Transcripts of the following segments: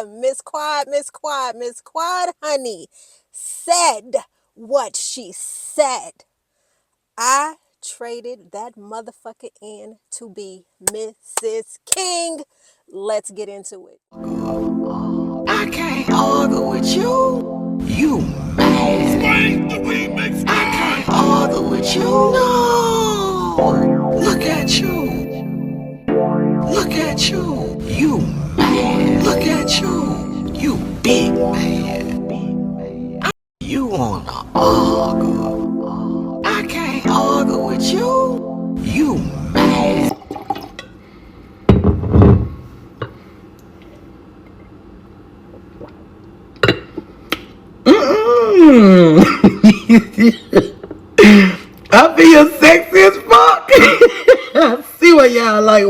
Miss Quad, honey, said what she said. I traded that motherfucker in to be Mrs. King. Let's get into it. I can't argue with you. You mad. I can't argue with you. No. Look at you. Look at you. You mad. Look at you. You big mad. You wanna argue. I can't argue with you. You mad. I feel sexy as fuck. I see what y'all like.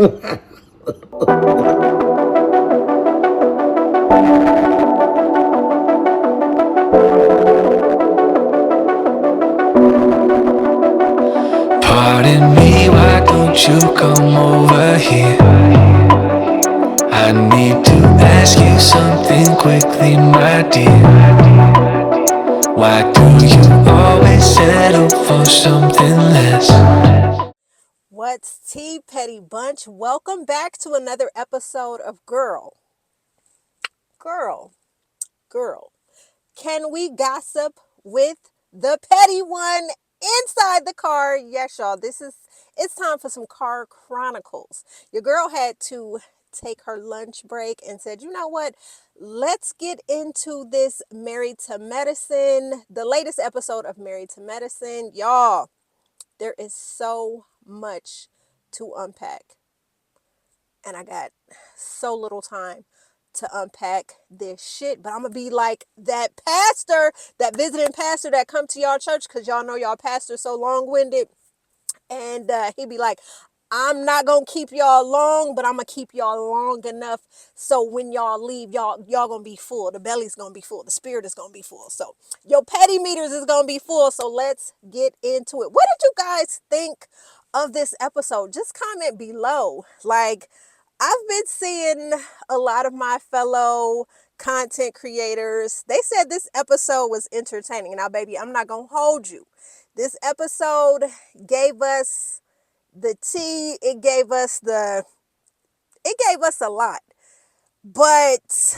Pardon me, why don't you come over here? I need to ask you something quickly, my dear. Why do you always settle for something less? What's tea, Petty Bunch? Welcome back to another episode of Girl. Can we gossip with the petty one inside the car? Yes, y'all. It's time for some car chronicles. Your girl had to take her lunch break and said, you know what? Let's get into this Married to Medicine, the latest episode of Married to Medicine. Y'all, there is so much to unpack. And I got so little time to unpack this shit, but I'm gonna be like that pastor, that visiting pastor that come to y'all church, because y'all know y'all pastor so long-winded, and he'd be like, I'm not gonna keep y'all long, but I'm gonna keep y'all long enough so when y'all leave, y'all gonna be full. The belly's gonna be full. The spirit is gonna be full. So your petty meters is gonna be full. So let's get into it. What did you guys think of this episode? Just comment below. Like, I've been seeing a lot of my fellow content creators. They said this episode was entertaining. Now, baby, I'm not gonna hold you. This episode gave us the tea. It gave us a lot. But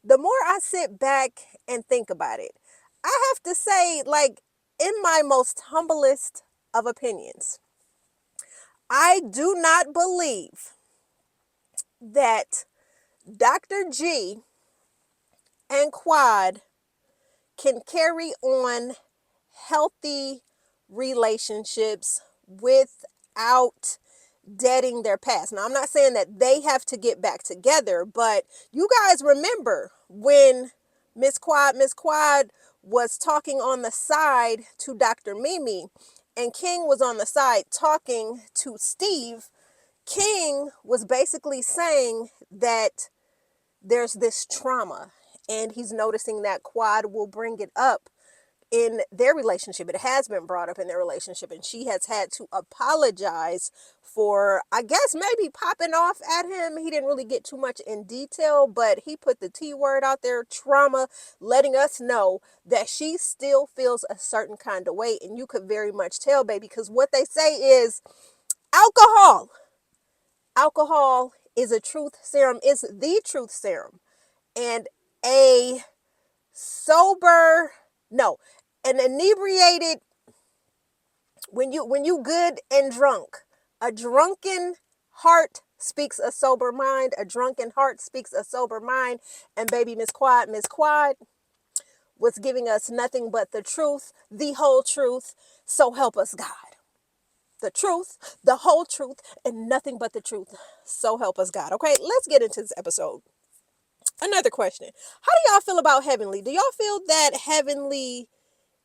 the more I sit back and think about it, I have to say, like, in my most humblest of opinions, I do not believe that Dr. G and Quad can carry on healthy relationships without deading their past. Now, I'm not saying that they have to get back together, but you guys remember when Miss Quad was talking on the side to Dr. Mimi, and King was on the side talking to Steve. King was basically saying that there's this trauma, and he's noticing that Quad will bring it up in their relationship. It has been brought up in their relationship, and she has had to apologize for, I guess, maybe popping off at him. He didn't really get too much in detail, but he put the T word out there, trauma, letting us know that she still feels a certain kind of way. And you could very much tell, baby, because what they say is alcohol is a truth serum, is the truth serum. And a sober, no, an inebriated, when you good and drunk, a drunken heart speaks a sober mind. A drunken heart speaks a sober mind. And baby, Miss Quad was giving us nothing but the truth, the whole truth. So help us God. The truth, the whole truth, and nothing but the truth. So help us God. Okay, let's get into this episode. Another question. How do y'all feel about Heavenly? Do y'all feel that Heavenly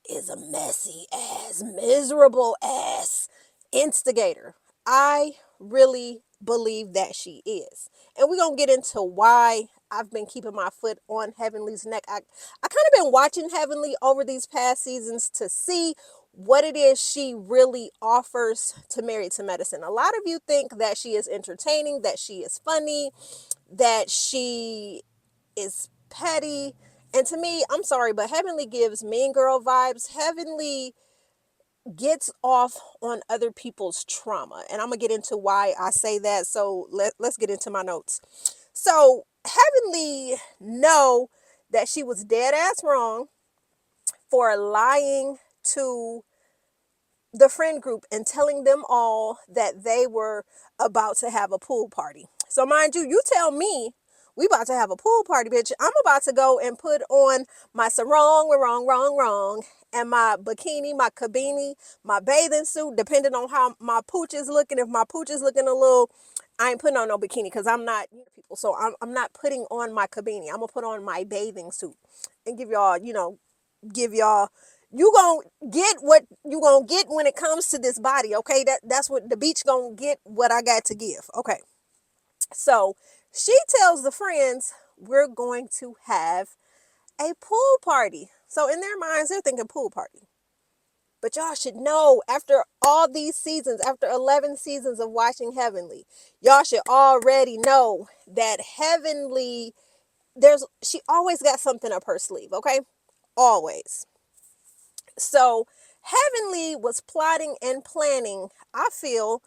is a messy ass, miserable ass instigator? I really believe that she is. And we're going to get into why I've been keeping my foot on Heavenly's neck. I kind of been watching Heavenly over these past seasons to see what it is she really offers to Married to Medicine. A lot of you think that she is entertaining, that she is funny, that she is petty. And to me, I'm sorry, but Heavenly gives mean girl vibes. Heavenly gets off on other people's trauma. And I'm going to get into why I say that. So let's get into my notes. So Heavenly know that she was dead ass wrong for lying to the friend group and telling them all that they were about to have a pool party. So mind you, you tell me we about to have a pool party, bitch. I'm about to go and put on my sarong, wrong, and my bikini, my kabini, my bathing suit, depending on how my pooch is looking. If my pooch is looking a little, I ain't putting on no bikini because I'm not people. So I'm not putting on my kabini. I'm gonna put on my bathing suit and give y'all, give y'all, you gonna get what you gonna get when it comes to this body, okay? That's what the beach gonna get, what I got to give. Okay. So she tells the friends we're going to have a pool party. So in their minds, they're thinking pool party. But y'all should know, after all these seasons, after 11 seasons of watching Heavenly, y'all should already know that Heavenly, she always got something up her sleeve, okay? Always. So Heavenly was plotting and planning, I feel,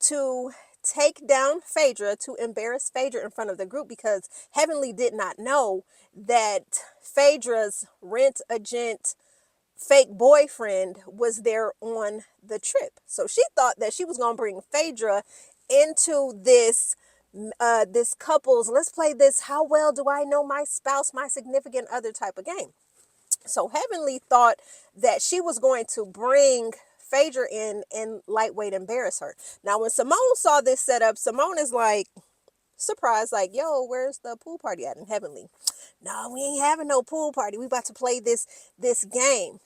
to take down Phaedra, to embarrass Phaedra in front of the group, because Heavenly did not know that Phaedra's rent agent fake boyfriend was there on the trip. So she thought that she was going to bring Phaedra into this couple's, let's play this how well do I know my spouse, my significant other type of game. So Heavenly thought that she was going to bring Phaedra in and lightweight embarrass her. Now, when Simone saw this setup, Simone is like, surprised, like, yo, where's the pool party at? In Heavenly, no, we ain't having no pool party. We about to play this game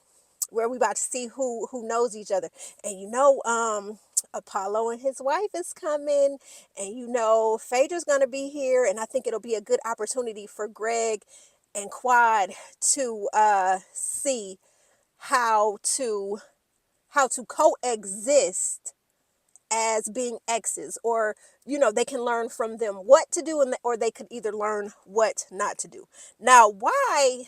where we about to see who knows each other. And Apollo and his wife is coming, and Phaedra's gonna be here, and I think it'll be a good opportunity for Greg and Quad to see how to coexist as being exes, or they can learn from them what to do, or they could either learn what not to do. Now, why?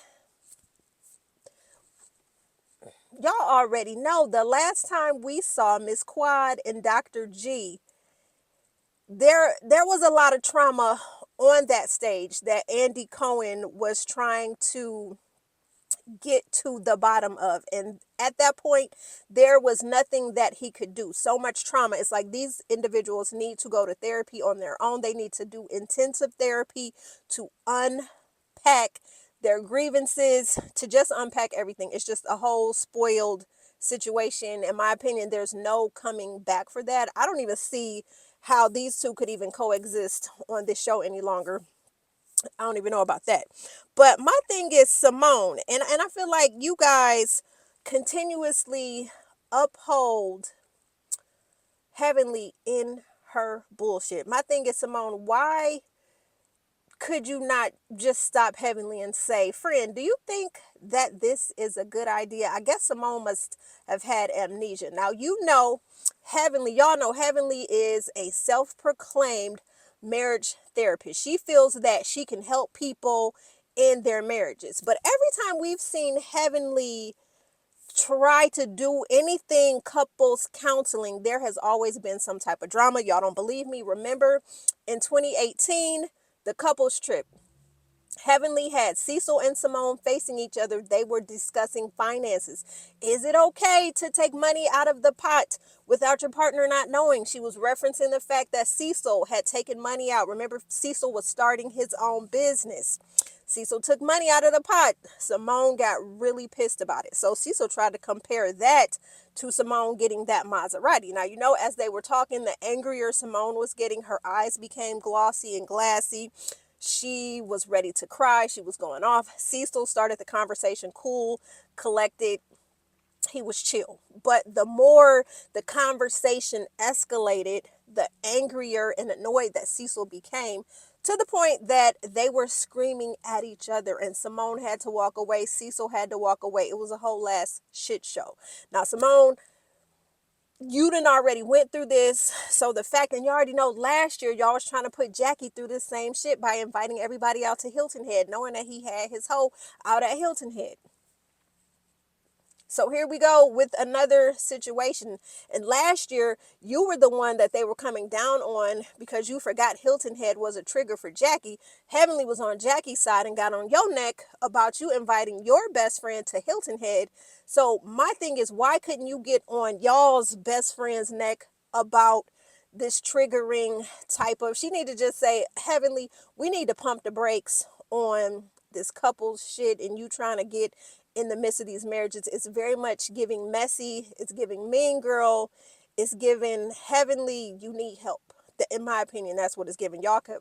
Y'all already know, the last time we saw Miss Quad and Dr. G, there was a lot of trauma on that stage that Andy Cohen was trying to get to the bottom of. And at that point, there was nothing that he could do. So much trauma. It's like these individuals need to go to therapy on their own. They need to do intensive therapy to unpack their grievances, to just unpack everything. It's just a whole spoiled situation. In my opinion, there's no coming back for that. I don't even see how these two could even coexist on this show any longer. I don't even know about that. But my thing is Simone, and I feel like you guys continuously uphold Heavenly in her bullshit. My thing is, Simone, why could you not just stop Heavenly and say, friend, do you think that this is a good idea? I guess Simone must have had amnesia. Now, Heavenly, y'all know Heavenly is a self-proclaimed marriage therapist. She feels that she can help people in their marriages. But every time we've seen Heavenly try to do anything couples counseling, there has always been some type of drama. Y'all don't believe me? Remember in 2018, the couples trip, Heavenly had Cecil and Simone facing each other. They were discussing finances. Is it okay to take money out of the pot without your partner not knowing? She was referencing the fact that Cecil had taken money out. Remember, Cecil was starting his own business. Cecil took money out of the pot. Simone got really pissed about it. So Cecil tried to compare that to Simone getting that Maserati. Now, as they were talking, the angrier Simone was getting, her eyes became glossy and glassy. She was ready to cry. She was going off. Cecil started the conversation cool, collected. He was chill. But the more the conversation escalated, the angrier and annoyed that Cecil became, to the point that they were screaming at each other, and Simone had to walk away. Cecil had to walk away. It was a whole last shit show. Now, Simone you done already went through this. So the fact, and you already know last year y'all was trying to put Jackie through this same shit by inviting everybody out to Hilton Head, knowing that he had his hoe out at Hilton Head. So here we go with another situation. And last year, you were the one that they were coming down on because you forgot Hilton Head was a trigger for Jackie. Heavenly was on Jackie's side and got on your neck about you inviting your best friend to Hilton Head. So my thing is, why couldn't you get on y'all's best friend's neck about this triggering type of, she need to just say, Heavenly, we need to pump the brakes on this couple shit and you trying to get in the midst of these marriages. It's very much giving messy, it's giving mean girl, it's giving Heavenly, you need help. In my opinion, that's what it's giving. Y'all could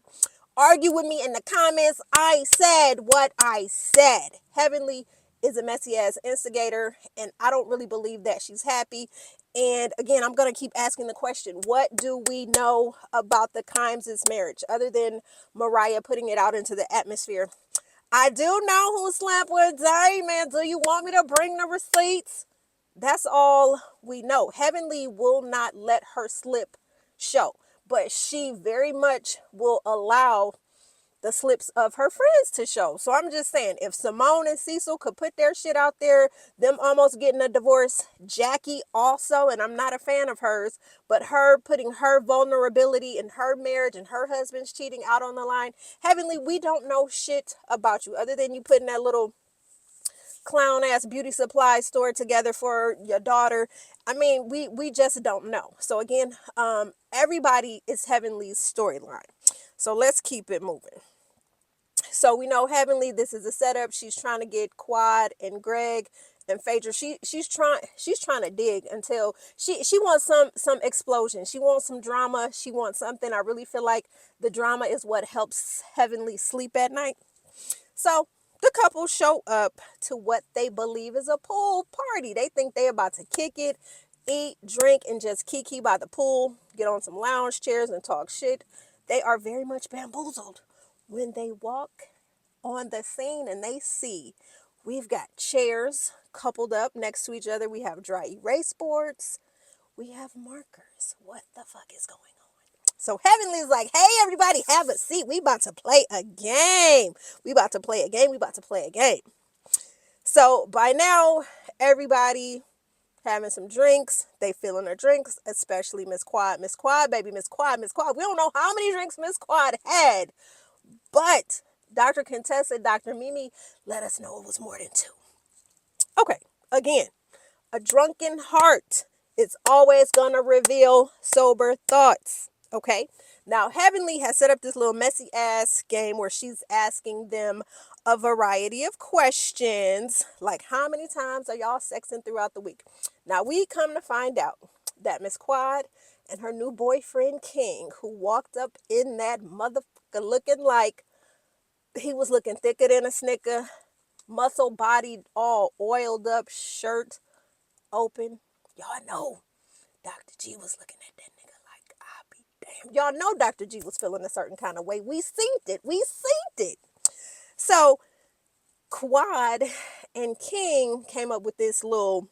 argue with me in the comments. I said what I said. Heavenly is a messy ass instigator, and I don't really believe that she's happy. And again, I'm going to keep asking the question, what do we know about the Kimes' marriage other than Mariah putting it out into the atmosphere? I do know who slept with Damon. Do you want me to bring the receipts? That's all we know. Heavenly will not let her slip show, but she very much will allow the slips of her friends to show. So I'm just saying, if Simone and Cecil could put their shit out there, them almost getting a divorce, Jackie also, and I'm not a fan of hers, but her putting her vulnerability in her marriage and her husband's cheating out on the line. Heavenly, we don't know shit about you other than you putting that little clown ass beauty supply store together for your daughter. I mean, we just don't know. So again, everybody is Heavenly's storyline. So let's keep it moving. So we know Heavenly, this is a setup. She's trying to get Quad and Greg and Phaedra. She's trying to dig until she wants some explosion. She wants some drama. She wants something. I really feel like the drama is what helps Heavenly sleep at night. So the couple show up to what they believe is a pool party. They think they about to kick it, eat, drink, and just kiki by the pool, get on some lounge chairs and talk shit. They are very much bamboozled when they walk on the scene and they see we've got chairs coupled up next to each other. We have dry erase boards. We have markers. What the fuck is going on? So Heavenly's like, hey, everybody, have a seat. We about to play a game. We about to play a game. We about to play a game. So by now, everybody having some drinks. They feeling their drinks, especially Miss Quad. Miss Quad, baby, Miss Quad, Miss Quad. We don't know how many drinks Miss Quad had, but Dr. Contessa, Dr. Mimi let us know it was more than two. Okay, again, a drunken heart is always going to reveal sober thoughts. Okay, now Heavenly has set up this little messy ass game where she's asking them a variety of questions, like how many times are y'all sexing throughout the week? Now we come to find out that Miss Quad and her new boyfriend King, who walked up in that motherfucker looking like he was looking thicker than a snicker, muscle bodied, all oiled up, shirt open. Y'all know Dr. G was looking at that nigga like, I'll be damn. Y'all know Dr. G was feeling a certain kind of way. We seen it. We seen it. So Quad and King came up with this little,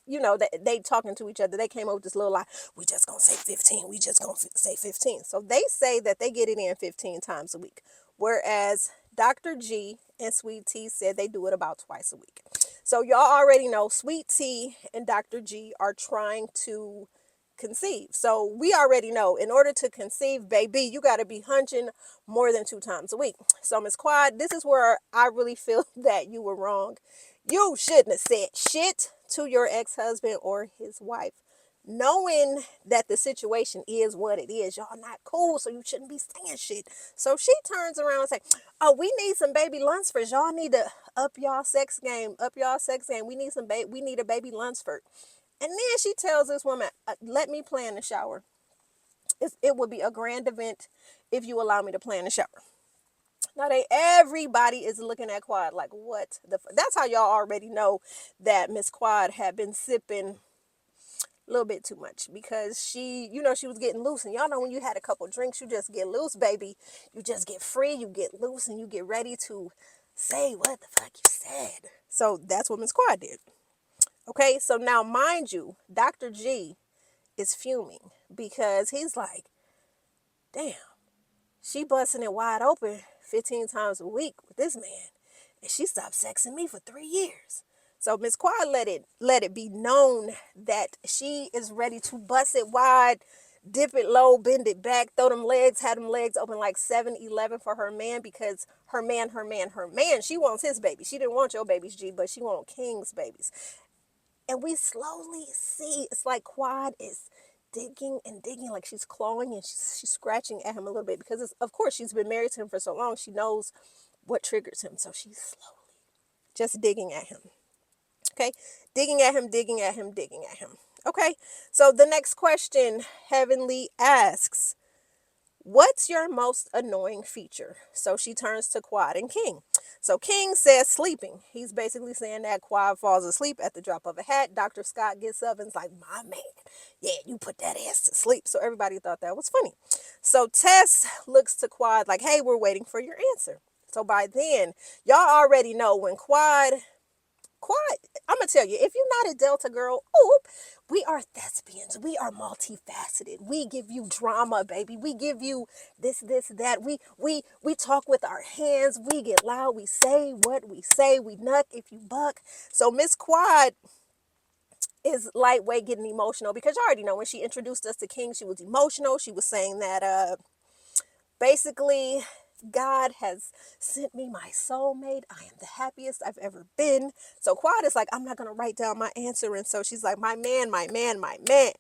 they talking to each other. They came up with this little lie. We just gonna say 15. We just gonna say 15. So they say that they get it in 15 times a week. Whereas Dr. G and Sweet Tea said they do it about twice a week. So y'all already know Sweet Tea and Dr. G are trying to conceive. So we already know in order to conceive, baby, you got to be hunching more than 2 times a week. So Miss Quad, this is where I really feel that you were wrong. You shouldn't have said shit to your ex-husband or his wife, knowing that the situation is what it is. Y'all not cool, so you shouldn't be saying shit. So she turns around and say, oh, we need some baby Lunsfords. Y'all need to up y'all sex game. Up y'all sex game. We need a baby Lunsford. And then she tells this woman, let me play in the shower. It would be a grand event if you allow me to play in the shower. Now everybody is looking at Quad like, what the that's how y'all already know that Miss Quad had been sipping a little bit too much, because she was getting loose. And y'all know when you had a couple drinks, you just get loose, baby. You just get free, you get loose, and you get ready to say what the fuck you said. So that's what Miss Quad did. Okay, so now mind you, Dr. G is fuming because he's like, damn, she busting it wide open 15 times a week with this man, and she stopped sexing me for 3 years. So Miss Quad let it be known that she is ready to bust it wide, dip it low, bend it back, throw them legs, have them legs open like 7-Eleven for her man, because her man, she wants his baby. She didn't want your babies, G, but she wants King's babies. And we slowly see, it's like Quad is digging and digging, like she's clawing and she's scratching at him a little bit, because of course she's been married to him for so long. She knows what triggers him. So she's slowly just digging at him. Okay. Digging at him, digging at him, digging at him. Okay. So the next question, Heavenly asks, what's your most annoying feature? So she turns to Quad and King. So King says sleeping. He's basically saying that Quad falls asleep at the drop of a hat. Dr. Scott gets up and is like, my man, yeah, you put that ass to sleep. So everybody thought that was funny. So Tess looks to Quad like, hey, we're waiting for your answer. So by then, y'all already know when Quad, I'm going to tell you, if you're not a Delta girl, we are thespians. We are multifaceted. We give you drama, baby. We give you this, that. We talk with our hands. We get loud. We say what we say. We nuck if you buck. So Miss Quad is lightweight getting emotional, because you already know when she introduced us to King, she was emotional. She was saying that basically, God has sent me my soulmate. I am the happiest I've ever been. So Quad is like, I'm not going to write down my answer. And so she's like, my man, my man, my man.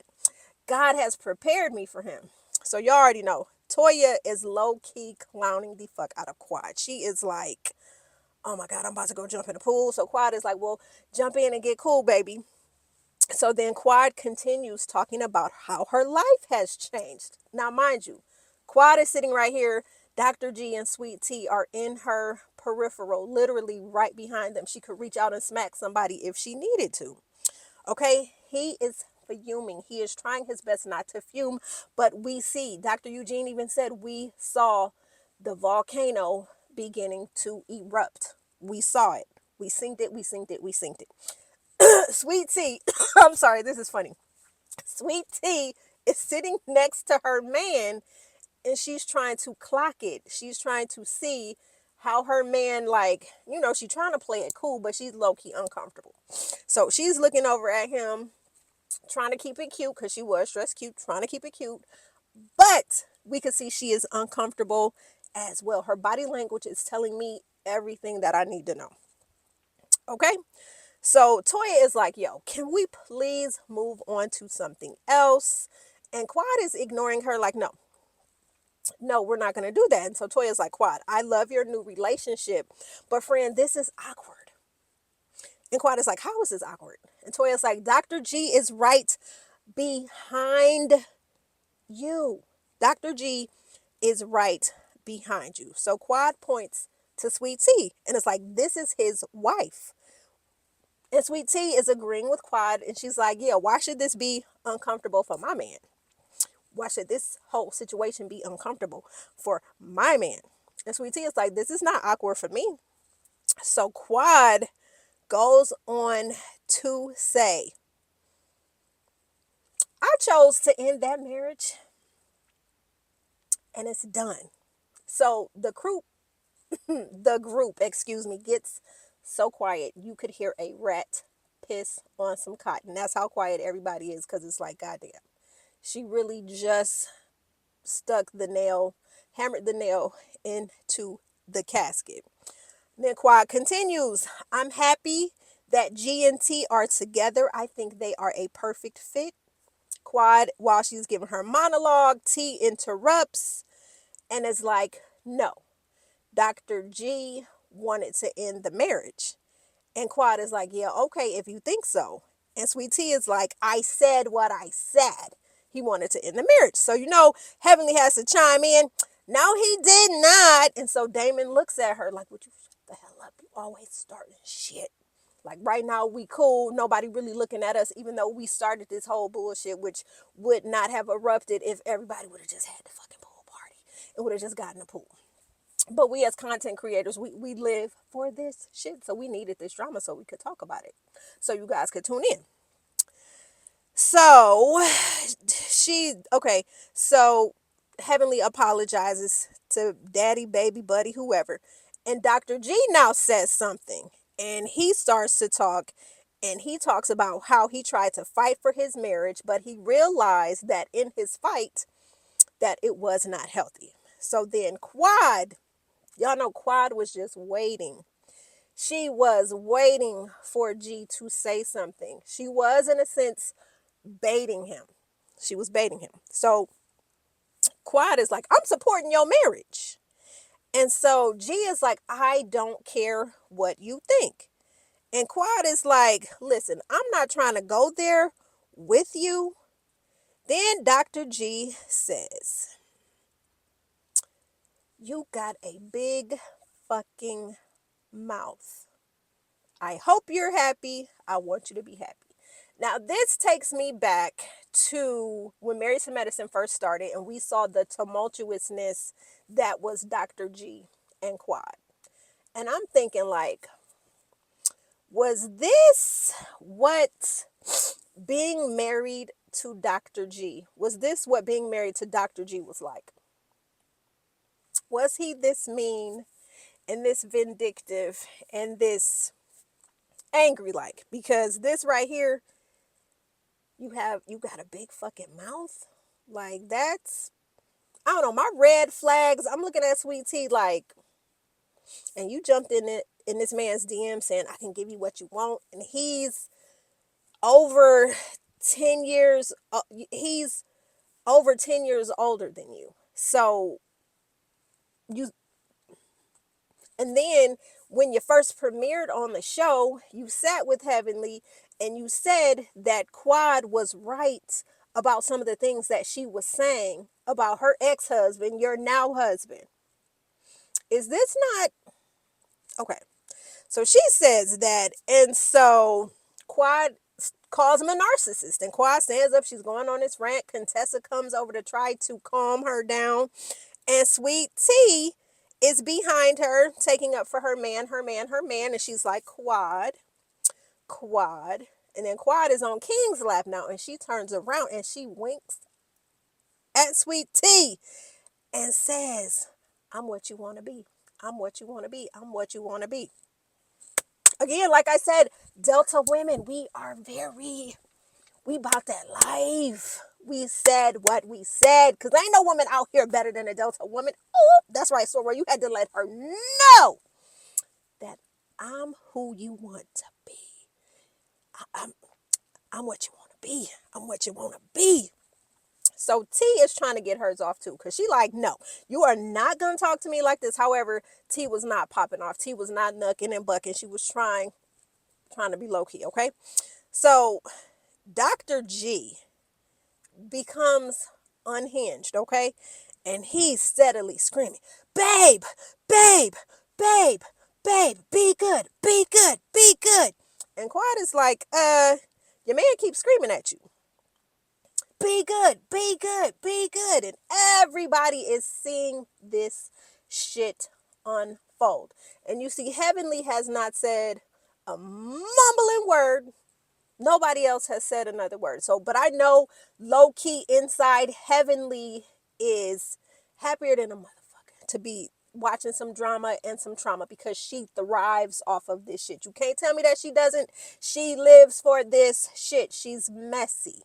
God has prepared me for him. So you already know. Toya is low-key clowning the fuck out of Quad. She is like, oh my God, I'm about to go jump in the pool. So Quad is like, well, jump in and get cool, baby. So then Quad continues talking about how her life has changed. Now, mind you, Quad is sitting right here. Dr. G and Sweet Tea are in her peripheral, literally right behind them. She could reach out and smack somebody if she needed to. Okay, he is fuming. He is trying his best not to fume, but we see, Dr. Eugene even said, we saw the volcano beginning to erupt. We saw it. We synced it. We synced it. We synced it. Sweet Tea, I'm sorry, this is funny. Sweet Tea is sitting next to her man, and she's trying to clock it. She's trying to see how her man, like, she's trying to play it cool, but she's low-key uncomfortable. So she's looking over at him, trying to keep it cute, because she was dressed cute, trying to keep it cute. But we could see she is uncomfortable as well. Her body language is telling me everything that I need to know. Okay? So Toya is like, yo, can we please move on to something else? And Quad is ignoring her like, no, we're not going to do that. And so Toya's like, Quad, I love your new relationship, but friend, this is awkward. And Quad is like, how is this awkward? And Toya's like, Dr. G is right behind you. Dr. G is right behind you. So Quad points to Sweet Tea and it's like, this is his wife. And Sweet Tea is agreeing with Quad, and she's like, yeah, why should this be uncomfortable for my man? Why should this whole situation be uncomfortable for my man? And Sweet Tea is like, this is not awkward for me. So Quad goes on to say, I chose to end that marriage, and it's done. So the group, gets so quiet you could hear a rat piss on some cotton. That's how quiet everybody is, because it's like, goddamn, she really just hammered the nail into the casket. And then Quad continues, I'm happy that G and T are together. I think they are a perfect fit. Quad, while she's giving her monologue, T interrupts and is like, no, Dr. G wanted to end the marriage. And Quad is like, yeah, okay, if you think so. And Sweet Tea is like, I said what I said. He wanted to end the marriage. So, Heavenly has to chime in. No, he did not. And so Damon looks at her like, would you shut the hell up? You always starting shit. Like right now we cool. Nobody really looking at us, even though we started this whole bullshit, which would not have erupted if everybody would have just had the fucking pool party and would have just gotten a pool. But we as content creators, we live for this shit. So we needed this drama so we could talk about it. So you guys could tune in. So okay, so Heavenly apologizes to daddy, baby, buddy, whoever. And Dr. G now says something. And he starts to talk, and he talks about how he tried to fight for his marriage, but he realized that in his fight that it was not healthy. So then Quad, y'all know Quad was just waiting. She was waiting for G to say something. She was, in a sense, baiting him. She was baiting him. So Quad is like, I'm supporting your marriage. And so G is like, I don't care what you think. And Quad is like, listen, I'm not trying to go there with you. Then Dr. G says, you got a big fucking mouth. I hope you're happy. I want you to be happy. Now, this takes me back to when Married to Medicine first started, and we saw the tumultuousness that was Dr. G and Quad. And I'm thinking, like, was this what being married to Dr. G, was this what being married to Dr. G was like? Was he this mean and this vindictive and this angry like? Because this right here, you got a big fucking mouth. Like, that's, I don't know, my red flags. I'm looking at Sweet Tea like, and you jumped in it in this man's DM saying I can give you what you want, and he's over 10 years he's over 10 years older than you. So you, and then when you first premiered on the show, you sat with Heavenly and you said that Quad was right about some of the things that she was saying about her ex-husband, your now husband. Is this not okay? So she says that, and so Quad calls him a narcissist, and Quad stands up. She's going on this rant. Contessa comes over to try to calm her down, and Sweet Tea is behind her, taking up for her man, her man, her man, and she's like, Quad, Quad. And then Quad is on King's lap now, and she turns around and she winks at Sweet Tea and says, I'm what you want to be. I'm what you want to be. I'm what you want to be. Again, like I said, Delta women, we about that life. We said what we said, because ain't no woman out here better than a Delta woman. Oh, that's right, Sora. You had to let her know that I'm who you want to be. I'm what you want to be. I'm what you want to be. So T is trying to get hers off too, because she like, no, you are not going to talk to me like this. However, T was not popping off. T was not knucking and bucking. She was trying to be low key, okay? So Dr. G becomes unhinged, okay? And he's steadily screaming, babe, babe, babe, babe, be good, be good, be good. And Quad is like, your man keeps screaming at you. Be good, be good, be good. And everybody is seeing this shit unfold. And you see, Heavenly has not said a mumbling word. Nobody else has said another word. So, but I know low key inside, Heavenly is happier than a motherfucker to be watching some drama and some trauma, because she thrives off of this shit. You can't tell me that she doesn't. She lives for this shit. She's messy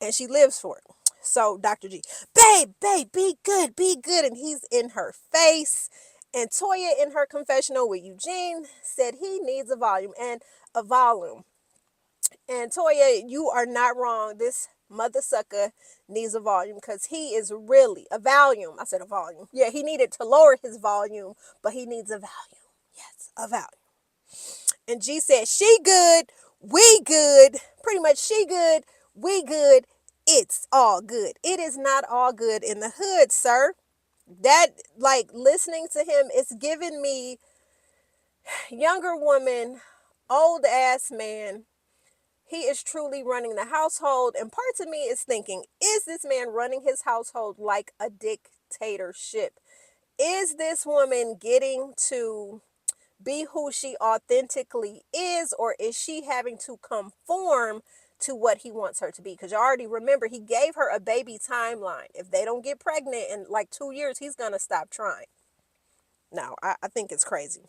and she lives for it. So, Dr. G, babe, babe, be good, be good. And he's in her face. And Toya in her confessional with Eugene said he needs a volume. And a volume. And Toya, you are not wrong. This mother sucker needs a volume, because he is really a volume. I said a volume. Yeah, he needed to lower his volume, but he needs a volume. Yes, a volume. And G said, she good, we good. Pretty much she good, we good. It's all good. It is not all good in the hood, sir. That, like, listening to him, it's giving me younger woman, old ass man. He is truly running the household. And parts of me is thinking, is this man running his household like a dictatorship? Is this woman getting to be who she authentically is, or is she having to conform to what he wants her to be. Because you already remember, he gave her a baby timeline. If they don't get pregnant in like 2 years, he's going to stop trying. Now, I think it's crazy.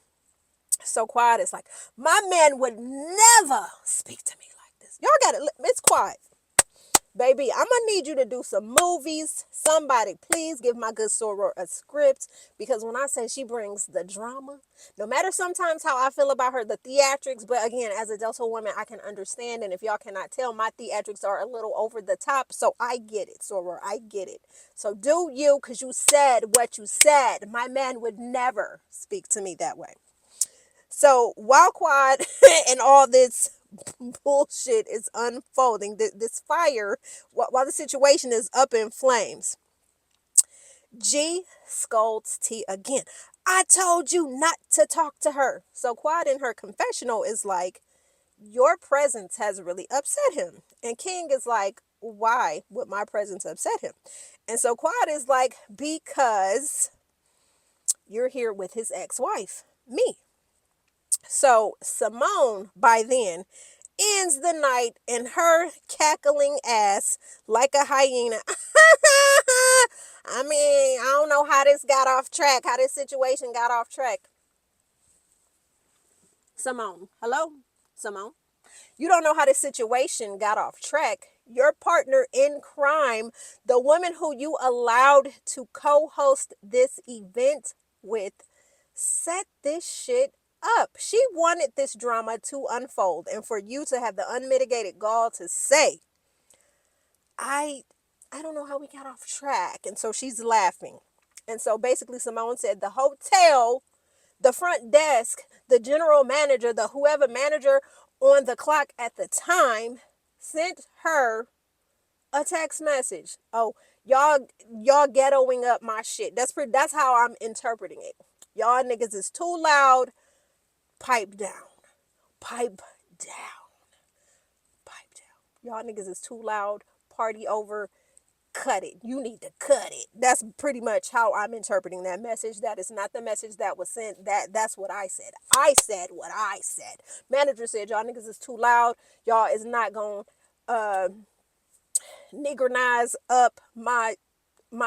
So Quad is like, my man would never speak to me like this. Y'all got it. It's quiet. Baby, I'm going to need you to do some movies. Somebody, please give my good soror a script. Because when I say she brings the drama, no matter sometimes how I feel about her, the theatrics, but again, as a Delta woman, I can understand. And if y'all cannot tell, my theatrics are a little over the top. So I get it, soror. I get it. So do you, because you said what you said. My man would never speak to me that way. So while Quad and all this bullshit is unfolding, this fire, while the situation is up in flames, G scolds T again. I told you not to talk to her. So Quad in her confessional is like, your presence has really upset him. And King is like, why would my presence upset him? And so Quad is like, because you're here with his ex-wife, me. So Simone, by then, ends the night in her cackling ass like a hyena. I mean, I don't know how this got off track, how this situation got off track. Simone, hello? Simone? You don't know how this situation got off track. Your partner in crime, the woman who you allowed to co-host this event with, set this shit up. She wanted this drama to unfold, and for you to have the unmitigated gall to say, I don't know how we got off track. And so she's laughing. And so basically Simone said the hotel, the front desk, the general manager, the whoever manager on the clock at the time sent her a text message. Oh, y'all ghettoing up my shit. That's how I'm interpreting it. Y'all niggas is too loud. Pipe down. Pipe down. Pipe down. Y'all niggas is too loud. Party over. Cut it. You need to cut it. That's pretty much how I'm interpreting that message. That is not the message that was sent. That's what I said. I said what I said. Manager said y'all niggas is too loud. Y'all is not gonna niggerize up my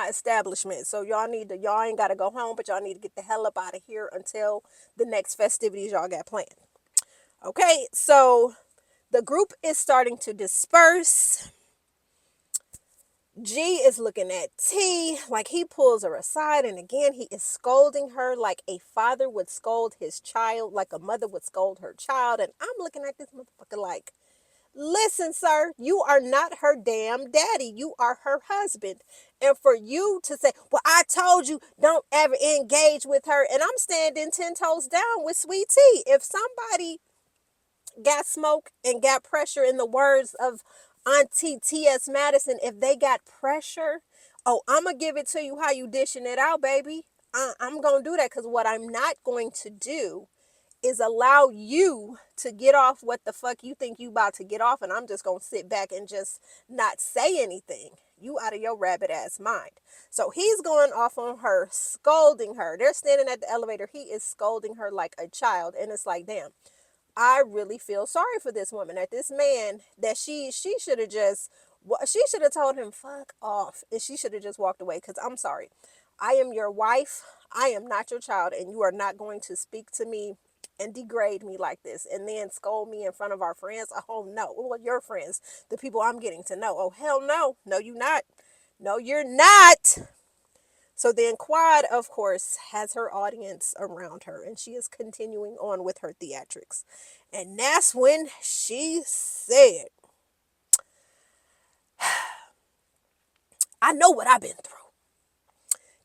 establishment. So y'all ain't gotta go home, but y'all need to get the hell up out of here until the next festivities y'all got planned. Okay, so the group is starting to disperse. G is looking at T like he pulls her aside, and again he is scolding her like a father would scold his child, like a mother would scold her child. And I'm looking at this motherfucker like, listen, sir, you are not her damn daddy. You are her husband. And for you to say, well, I told you don't ever engage with her. And I'm standing 10 toes down with Sweet Tea. If somebody got smoke and got pressure, in the words of Auntie T.S. Madison, if they got pressure, oh, I'm going to give it to you how you dishing it out, baby. I'm going to do that, because what I'm not going to do is allow you to get off what the fuck you think you about to get off, and I'm just going to sit back and just not say anything. You out of your rabbit ass mind. So he's going off on her, scolding her. They're standing at the elevator. He is scolding her like a child, and it's like, damn. I really feel sorry for this woman, that this man, that she should have just, she should have told him, fuck off. And she should have just walked away. Because I'm sorry. I am your wife. I am not your child. And you are not going to speak to me and degrade me like this. And then scold me in front of our friends. Oh, no. Well, your friends. The people I'm getting to know. Oh, hell no. No, you not. No, you're not. So then Quad, of course, has her audience around her, and she is continuing on with her theatrics. And that's when she said, I know what I've been through.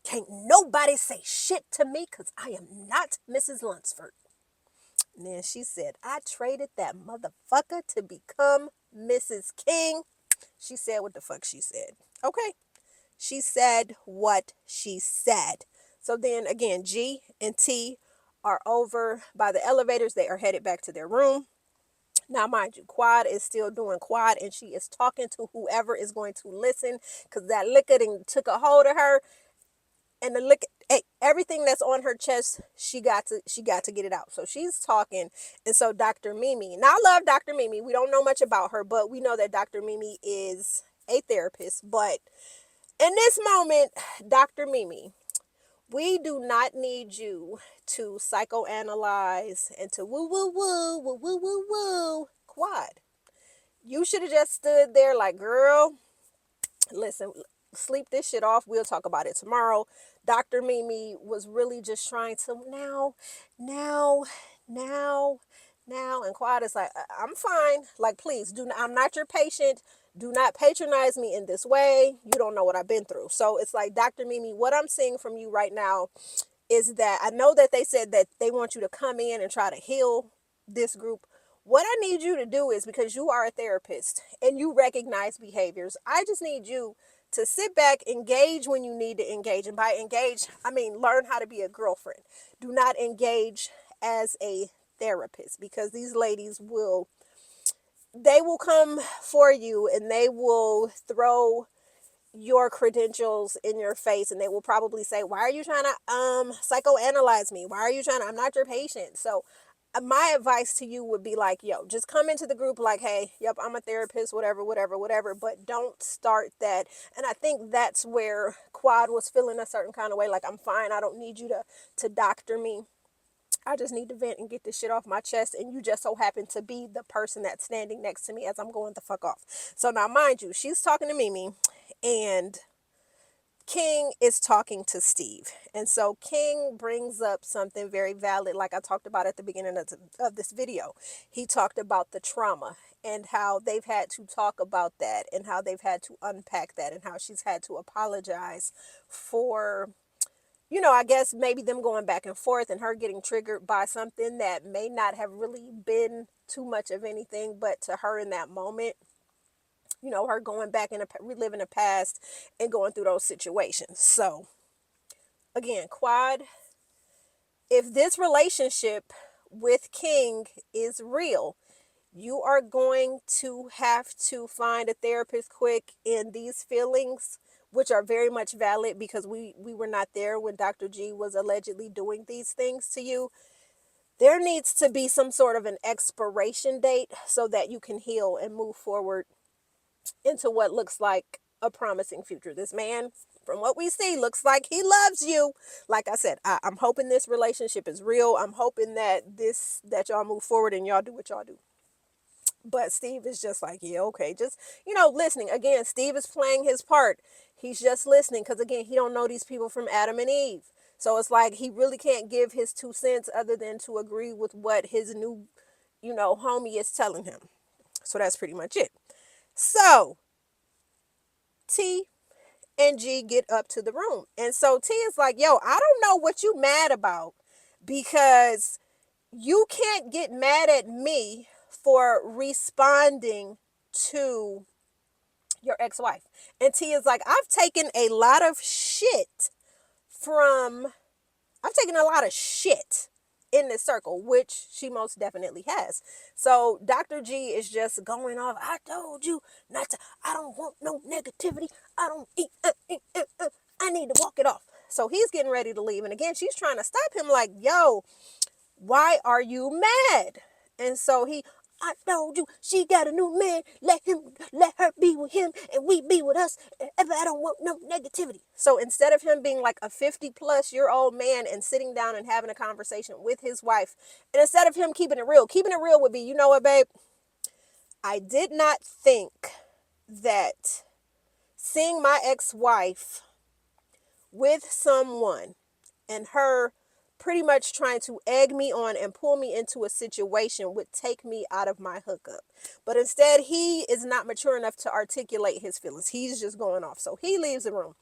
Can't nobody say shit to me, because I am not Mrs. Lunsford. And then she said, I traded that motherfucker to become Mrs. King. She said what the fuck she said. Okay. She said what she said. So then again, G and T are over by the elevators. They are headed back to their room. Now, mind you, Quad is still doing Quad, and she is talking to whoever is going to listen, because that liquor took a hold of her. and to look at everything that's on her chest, she got to get it out. So she's talking, and so Dr. Mimi. Now I love Dr. Mimi. We don't know much about her, but we know that Dr. Mimi is a therapist. But in this moment, Dr. Mimi, we do not need you to psychoanalyze and to woo woo woo woo woo woo woo quad. You should have just stood there like, girl, listen, sleep this shit off. We'll talk about it tomorrow. Dr. Mimi was really just trying to now, now, now. And Quad is like, I'm fine. Like, please do not, I'm not your patient. Do not patronize me in this way. You don't know what I've been through. So it's like, Dr. Mimi, what I'm seeing from you right now is that I know that they said that they want you to come in and try to heal this group. What I need you to do is, because you are a therapist and you recognize behaviors, I just need you to sit back, engage when you need to engage. And by engage, I mean learn how to be a girlfriend. Do not engage as a therapist, because these ladies they will come for you and they will throw your credentials in your face, and they will probably say, why are you trying to psychoanalyze me? Why are you trying to, I'm not your patient. So my advice to you would be like, yo, just come into the group like, hey, yep, I'm a therapist, whatever, whatever, whatever, but don't start that. And I think that's where Quad was feeling a certain kind of way, like, I'm fine, I don't need you to doctor me. I just need to vent and get this shit off my chest. And you just so happen to be the person that's standing next to me as I'm going the fuck off. So now, mind you, she's talking to Mimi, and King is talking to Steve. And so King brings up something very valid, like I talked about at the beginning of this video. He talked about the trauma and how they've had to talk about that and how they've had to unpack that and how she's had to apologize for, I guess maybe them going back and forth and her getting triggered by something that may not have really been too much of anything, but to her in that moment, her going back and reliving the past and going through those situations. So, again, Quad, if this relationship with King is real, you are going to have to find a therapist quick. In these feelings, which are very much valid, because we were not there when Dr. G was allegedly doing these things to you. There needs to be some sort of an expiration date so that you can heal and move forward into what looks like a promising future. This man, from what we see, looks like he loves you. Like I said, I'm hoping this relationship is real. I'm hoping that y'all move forward and y'all do what y'all do. But Steve is just like, yeah, okay, just, listening. Again, Steve is playing his part. He's just listening because, again, he don't know these people from Adam and Eve. So it's like he really can't give his 2 cents other than to agree with what his new, homie is telling him. So that's pretty much it. So T and G get up to the room. And so T is like, yo, I don't know what you mad about, because you can't get mad at me for responding to your ex-wife. And T is like, from I've taken a lot of shit in this circle, which she most definitely has. So Dr. G is just going off. I told you not to, I don't want no negativity. I don't eat, I need to walk it off. So he's getting ready to leave. And again, she's trying to stop him like, yo, why are you mad? And so I told you she got a new man. Let her be with him and we be with us. Ever, I don't want no negativity. So instead of him being like a 50-plus-year-old man and sitting down and having a conversation with his wife, and instead of him keeping it real would be, you know what, babe? I did not think that seeing my ex-wife with someone and her pretty much trying to egg me on and pull me into a situation would take me out of my hookup. But instead, he is not mature enough to articulate his feelings. He's just going off. So he leaves the room.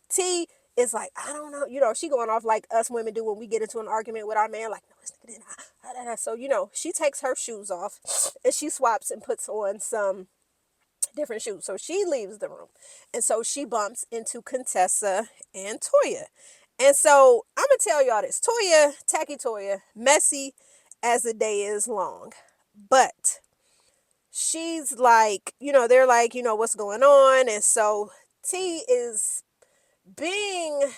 T is like, I don't know. She going off like us women do when we get into an argument with our man. Like, no, this nigga didn't. So, she takes her shoes off and she swaps and puts on some different shoes. So she leaves the room. And so she bumps into Contessa and Toya. And so I'm going to tell y'all this. Tacky Toya, messy as the day is long. But she's like, they're like, what's going on? And so T is being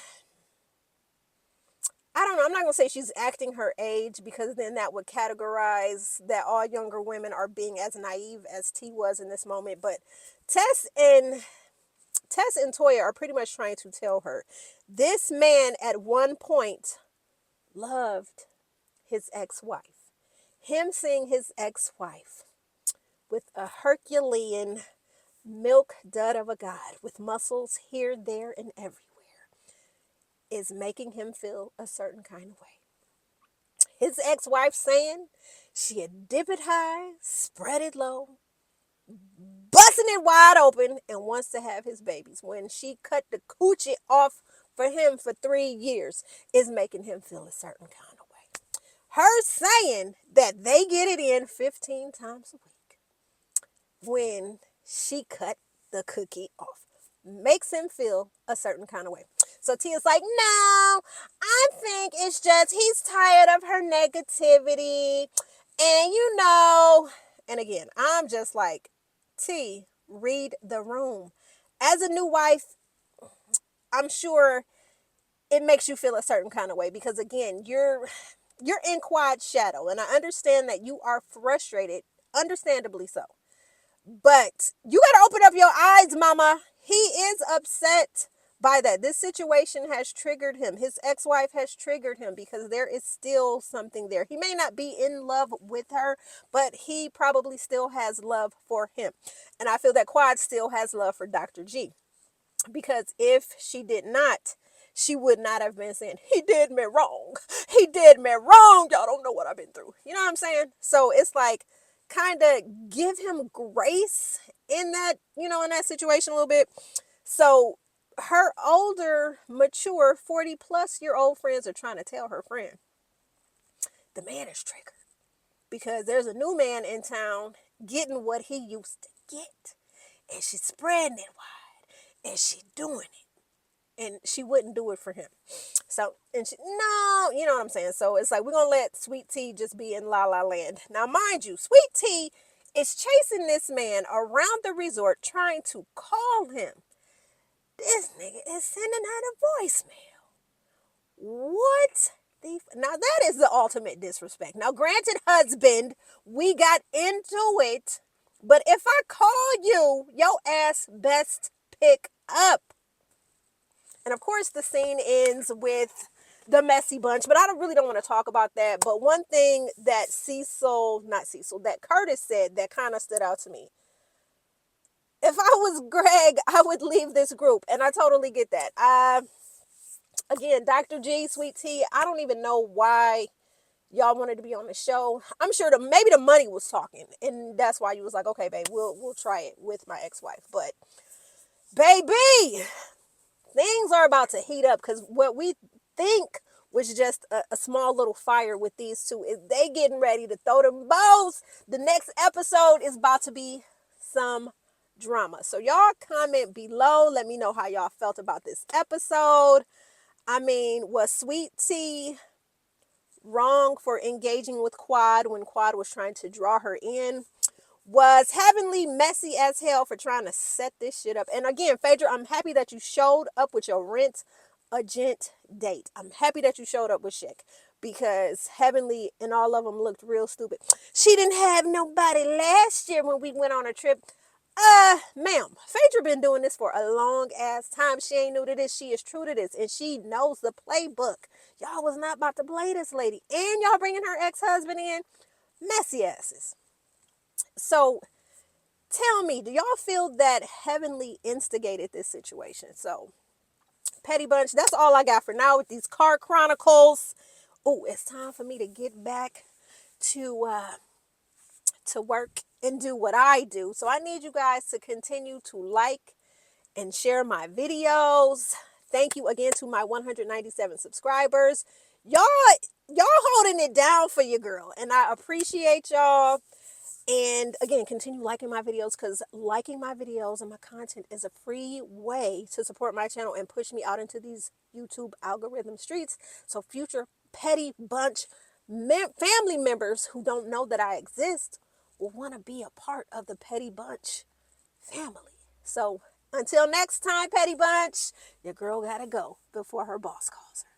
I don't know. I'm not going to say she's acting her age, because then that would categorize that all younger women are being as naive as T was in this moment. But Tess and Tess and Toya are pretty much trying to tell her this man at one point loved his ex-wife. Him seeing his ex-wife with a Herculean milk dud of a god with muscles here, there, and everywhere is making him feel a certain kind of way. His ex-wife saying she'd dip it high, spread it low, busting it wide open, and wants to have his babies. When she cut the coochie off for him for 3 years, is making him feel a certain kind of way. Her saying that they get it in 15 times a week when she cut the cookie off makes him feel a certain kind of way. So Tia's like, no, I think it's just he's tired of her negativity. And and again, I'm just like, T, read the room. As a new wife, I'm sure it makes you feel a certain kind of way, because again, you're in Quad's shadow, and I understand that you are frustrated, understandably so. But you got to open up your eyes, mama. He is upset by that. This situation has triggered him. His ex-wife has triggered him, because there is still something there. He may not be in love with her, but he probably still has love for him. And I feel that Quad still has love for Dr. G, because if she did not, she would not have been saying, he did me wrong. He did me wrong. Y'all don't know what I've been through. You know what I'm saying? So it's like, kind of give him grace in that, in that situation a little bit. So her older, mature, 40-plus-year-old friends are trying to tell her friend, the man is triggered because there's a new man in town getting what he used to get. And she's spreading it wide. And she doing it. And she wouldn't do it for him. So, no, you know what I'm saying? So it's like, we're going to let Sweet Tea just be in La La Land. Now, mind you, Sweet Tea is chasing this man around the resort, trying to call him. This nigga is sending her a voicemail. What the... Now, that is the ultimate disrespect. Now, granted, husband, we got into it. But if I call you, your ass best pick up. And of course, the scene ends with the messy bunch, but I really don't want to talk about that. But one thing that that Curtis said that kind of stood out to me. If I was Greg, I would leave this group. And I totally get that. Again, Dr. G, Sweet Tea, I don't even know why y'all wanted to be on the show. I'm sure maybe the money was talking. And that's why you was like, okay, babe, we'll try it with my ex-wife. But, baby... things are about to heat up, because what we think was just a small little fire with these two is they getting ready to throw them bows. The next episode is about to be some drama. So y'all comment below. Let me know how y'all felt about this episode. I mean, was Sweet Tea wrong for engaging with Quad when Quad was trying to draw her in? Was Heavenly messy as hell for trying to set this shit up? And again, Phaedra, I'm happy that you showed up with your rent a gent date. I'm happy that you showed up with Shek, because Heavenly and all of them looked real stupid. She didn't have nobody last year when we went on a trip. Ma'am, Phaedra been doing this for a long ass time. She ain't new to this. She is true to this, and she knows the playbook. Y'all was not about to play this lady, and y'all bringing her ex-husband in. Messy asses. So tell me, do y'all feel that Heavenly instigated this situation? So, Petty Bunch, that's all I got for now with these car chronicles. Oh, it's time for me to get back to work and do what I do. So I need you guys to continue to like and share my videos. Thank you again to my 197 subscribers. Y'all holding it down for your girl, and I appreciate y'all. And again, continue liking my videos, because liking my videos and my content is a free way to support my channel and push me out into these YouTube algorithm streets. So future Petty Bunch family members who don't know that I exist will want to be a part of the Petty Bunch family. So until next time, Petty Bunch, your girl gotta go before her boss calls her.